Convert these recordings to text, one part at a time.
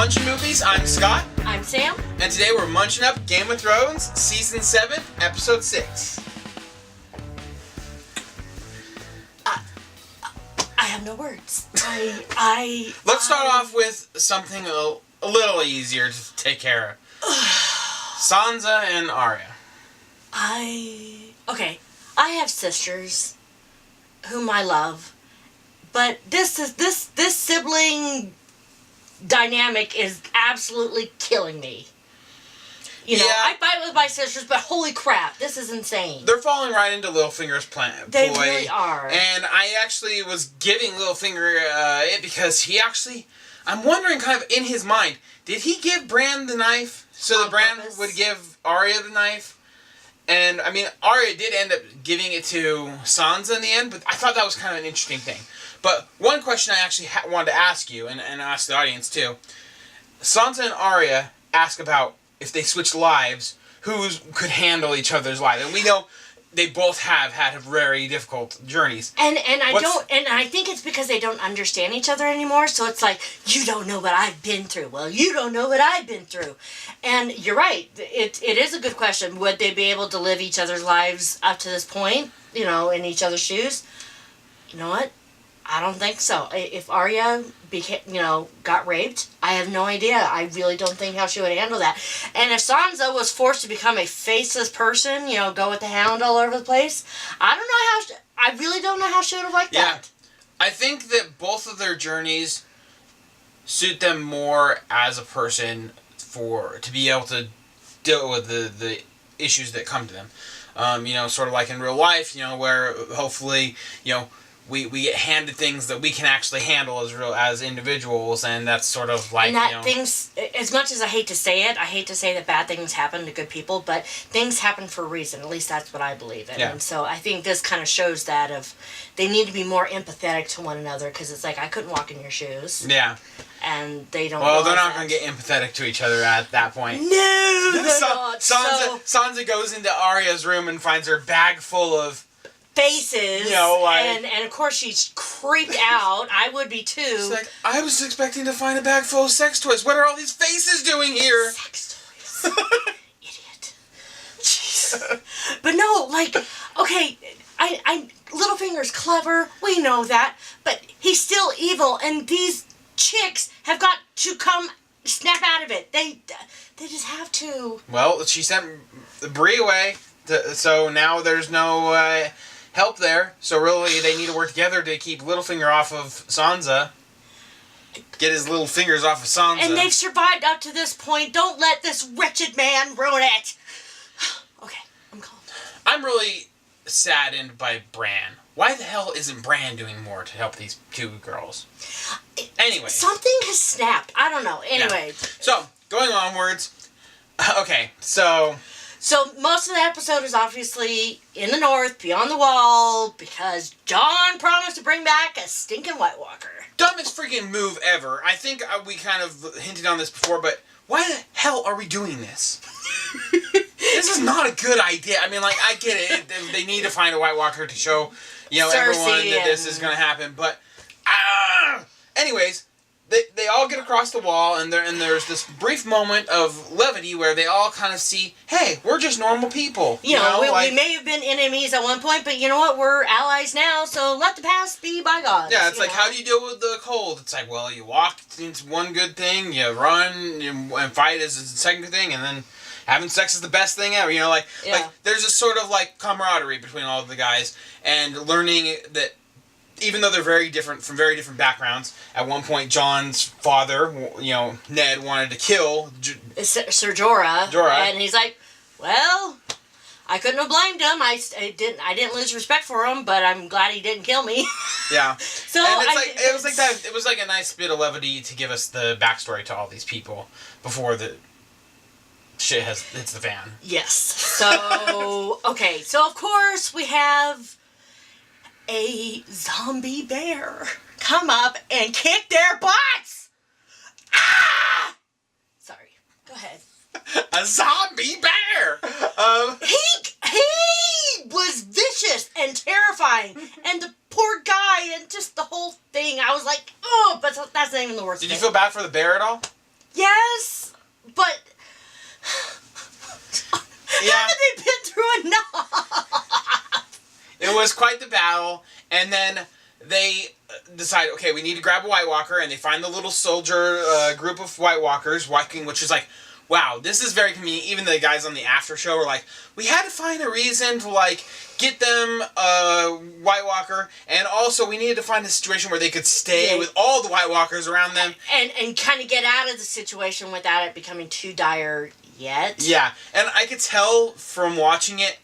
Munch Movies. I'm Scott. I'm Sam. And today we're munching up Game of Thrones, Season 7, Episode 6. I have no words. Let's start off with something a little easier to take care of. Sansa and Arya. Okay. I have sisters whom I love, but this sibling dynamic is absolutely killing me. You know, Yeah. I fight with my sisters, but holy crap, this is insane. They're falling right into Littlefinger's plan. They really are. And I actually was giving Littlefinger it because I'm wondering kind of in his mind, did he give Bran the knife so that Bran would give Arya the knife? And, I mean, Arya did end up giving it to Sansa in the end, but I thought that was kind of an interesting thing. But one question I actually wanted to ask you, and ask the audience too. Sansa and Arya ask about if they switched lives, who could handle each other's lives. And we know they both have had very difficult journeys. And I think it's because they don't understand each other anymore, so it's like, you don't know what I've been through. Well, you don't know what I've been through. And you're right, it is a good question. Would they be able to live each other's lives up to this point, you know, in each other's shoes? You know what? I don't think so. If Arya got raped, I have no idea. I really don't think how she would handle that. And if Sansa was forced to become a faceless person, you know, go with the Hound all over the place, I really don't know how she would have liked that. I think that both of their journeys suit them more as a person to be able to deal with the issues that come to them. Sort of like in real life, where hopefully, we get handed things that we can actually handle as individuals, and that's sort of like, things, as much as I hate to say it, I hate to say that bad things happen to good people, but things happen for a reason. At least that's what I believe in. Yeah. And so I think this kind of shows that they need to be more empathetic to one another, because it's like, I couldn't walk in your shoes. Yeah. And they don't. Well, they're not going to get empathetic to each other at that point. No, they're not. Sansa goes into Arya's room and finds her bag full of faces, and of course she's creeped out. I would be too. She's like, I was expecting to find a bag full of sex toys. What are all these faces doing here? Sex toys. Idiot. Jeez. But no, okay, Littlefinger's clever, we know that, but he's still evil, and these chicks have got to come snap out of it. They just have to. Well, she sent Bree away, so now there's no help there, so really they need to work together to keep Littlefinger off of Sansa. Get his little fingers off of Sansa. And they've survived up to this point. Don't let this wretched man ruin it. Okay, I'm calm. I'm really saddened by Bran. Why the hell isn't Bran doing more to help these two girls? Anyway. Something has snapped. I don't know. Anyway. Yeah. So, going onwards. Okay, So most of the episode is obviously in the north, beyond the wall, because Jon promised to bring back a stinking White Walker. Dumbest freaking move ever. I think we kind of hinted on this before, but why the hell are we doing this? This is not a good idea. I mean, I get it. They need to find a White Walker to show, everyone that this is going to happen. But, anyways, they all get across the wall, and there's this brief moment of levity where they all kind of see, hey, we're just normal people. We may have been enemies at one point, but you know what? We're allies now, so let the past be bygones. Yeah, it's like, how do you deal with the cold? It's like, well, you walk, it's one good thing, you run, and fight is the second thing, and then having sex is the best thing ever. Like there's a sort of camaraderie between all of the guys, and learning that even though they're very different, from very different backgrounds, at one point Jon's father, Ned, wanted to kill Ser Jorah, and he's like, well, I couldn't have blamed him. I didn't lose respect for him, but I'm glad he didn't kill me. Yeah. So and it was like that. It was like a nice bit of levity to give us the backstory to all these people before the shit hits the fan. Yes. So okay. So of course we have a zombie bear come up and kick their butts! Ah! Sorry. Go ahead. A zombie bear! He was vicious and terrifying, and the poor guy, and just the whole thing, I was like, oh, but that's not even the worst Did thing. you feel bad for the bear at all? Yes, but Yeah. haven't they been through enough? It was quite the battle, and then they decide, okay, we need to grab a White Walker, and they find the little soldier group of White Walkers walking, which is like, wow, this is very convenient. Even the guys on the after show were like, we had to find a reason to, like, get them a White Walker, and also we needed to find a situation where they could stay with all the White Walkers around them. And kind of get out of the situation without it becoming too dire yet. Yeah, and I could tell from watching it,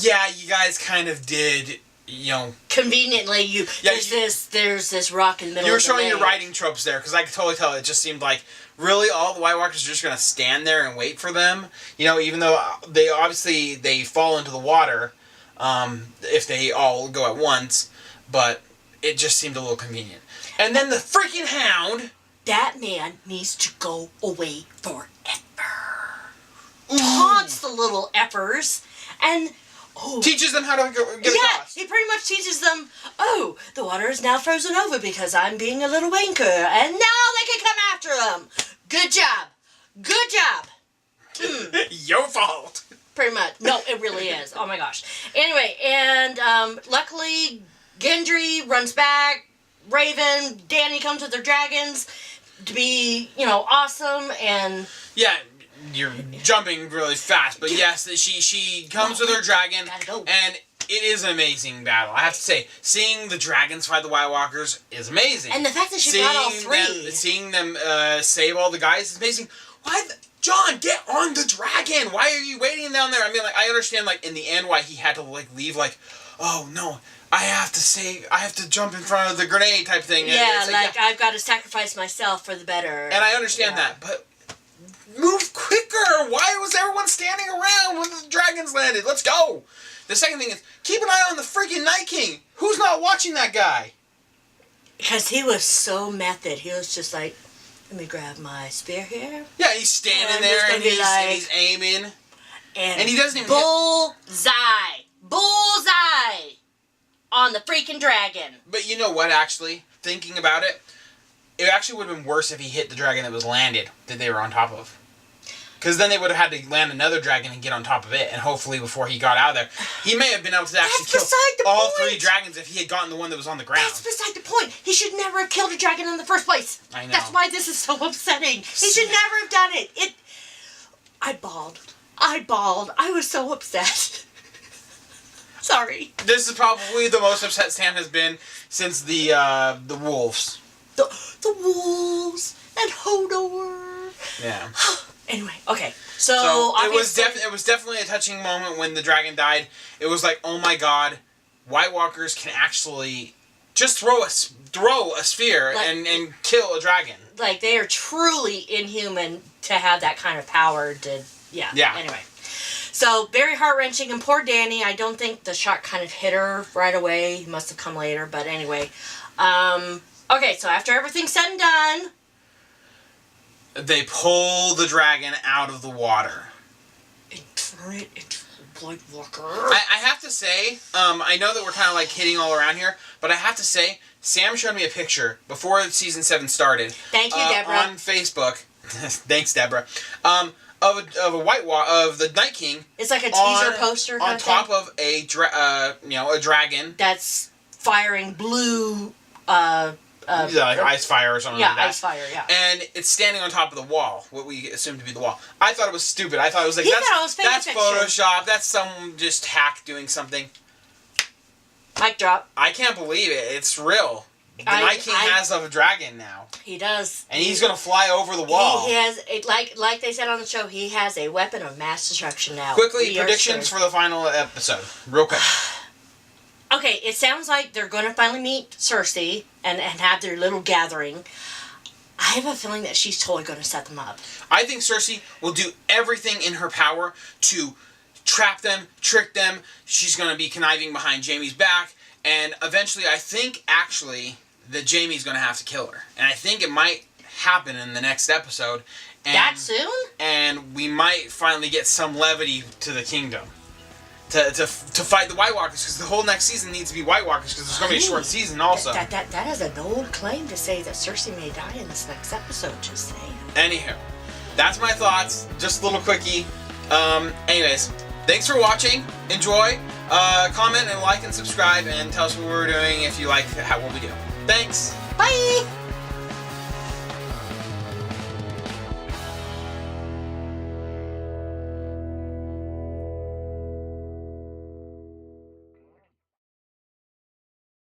yeah, you guys kind of did, you know... Conveniently, there's this rock in the middle You were of the showing your lake. writing tropes there, because I could totally tell it just seemed like, really, all the White Walkers are just going to stand there and wait for them? You know, even though they fall into the water if they all go at once, but it just seemed a little convenient. And then the freaking Hound... That man needs to go away forever. Taunts the little effers and... teaches them how to get across. He pretty much teaches them, oh, the water is now frozen over because I'm being a little wanker, and now they can come after him. Good job. Good job. Your fault. Pretty much. No, it really is. Oh my gosh. Anyway, and luckily, Gendry runs back. Raven, Danny comes with their dragons to be, awesome, and... Yeah, you're jumping really fast, but yes, she comes with her dragon, and it is an amazing battle. I have to say, seeing the dragons fight the White Walkers is amazing. And the fact that she brought all three. Seeing them save all the guys is amazing. John, get on the dragon! Why are you waiting down there? I mean, like, I understand, like, in the end why he had to, like, leave, like, oh, no, I have to jump in front of the grenade type thing. Yeah, I've got to sacrifice myself for the better. And I understand that, but move quicker! Why was everyone standing around when the dragons landed? Let's go! The second thing is, keep an eye on the freaking Night King! Who's not watching that guy? Because he was so method. He was just like, let me grab my spear here. Yeah, he's standing there and he's aiming. And he doesn't even Bullseye! Bullseye! On the freaking dragon. But you know what, actually? Thinking about it, it actually would have been worse if he hit the dragon that was landed that they were on top of. Because then they would have had to land another dragon and get on top of it, and hopefully before he got out of there, he may have been able to actually kill all three dragons if he had gotten the one that was on the ground. That's beside the point. He should never have killed a dragon in the first place. I know. That's why this is so upsetting. He should never have done it. I bawled. I was so upset. Sorry. This is probably the most upset Sam has been since the wolves. The wolves and Hodor. Yeah. Anyway, okay. So it was definitely a touching moment when the dragon died. It was like, oh my god, White Walkers can actually just throw a sphere and kill a dragon. Like, they are truly inhuman to have that kind of power to... Yeah. Anyway. So, very heart-wrenching. And poor Danny, I don't think the shot kind of hit her right away. He must have come later. But anyway. Okay, so after everything's said and done... They pull the dragon out of the water. And turn it into a White Walker. I have to say, I know that we're kind of like hitting all around here, but I have to say, Sam showed me a picture before season 7 started. Thank you, Deborah. On Facebook. Thanks, Deborah. Of the Night King. It's like a teaser poster. On top of a dragon. That's firing blue. Like ice fire or something like that. Yeah, ice fire, yeah. And it's standing on top of the wall, what we assume to be the wall. I thought it was stupid. I thought it was like, that's Photoshop. That's some just hack doing something. Mic drop. I can't believe it. It's real. The Night King has a dragon now. He does. And he's going to fly over the wall. He has, like they said on the show, he has a weapon of mass destruction now. Quickly, predictions for the final episode. Real quick. Okay, it sounds like they're going to finally meet Cersei and have their little gathering. I have a feeling that she's totally going to set them up. I think Cersei will do everything in her power to trap them, trick them. She's going to be conniving behind Jaime's back. And eventually, I think, actually, that Jaime's going to have to kill her. And I think it might happen in the next episode. And, that soon? And we might finally get some levity to the kingdom. To fight the White Walkers, because the whole next season needs to be White Walkers, because there's going to be a short season also. That is an old claim to say that Cersei may die in this next episode, just saying. Anywho, that's my thoughts. Just a little quickie. Anyways, thanks for watching. Enjoy. Comment and like and subscribe and tell us what we're doing if you like what we do. Thanks. Bye!